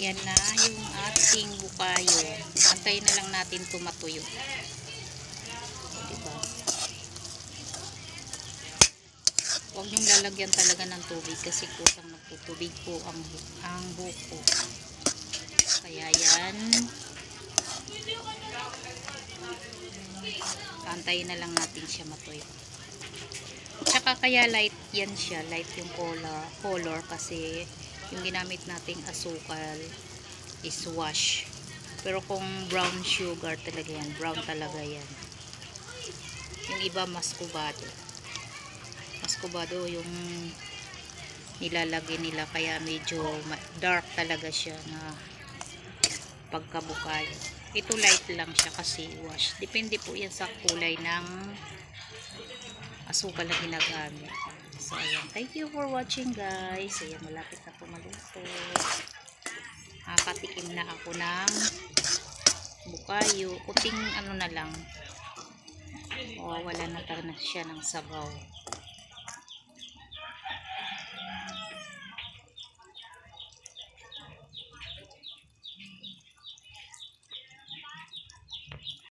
Yan na yung ating bukayo. Antayin na lang natin tumatuyo. Diba? Huwag niyong lalagyan talaga ng tubig kasi kusang magtutubig po ang buko. Kaya yan. Antayin na lang natin siya matuyo. Tsaka kaya light yan siya. Light yung color kasi yung ginamit nating asukal is wash. Pero kung brown sugar talaga yan, brown talaga yan. Yung iba muscovado. Muscovado yung nilalagay nila kaya medyo dark talaga siya na pagkabukay. Ito light lang siya kasi wash. Depende po yan sa kulay ng asukal na ginagamit. So, ayan. Thank you for watching, guys. Ayan, malapit na po maluto. Nakatikim na ako ng bukayo. Kunting ano na lang. O, wala na talaga siya ng sabaw.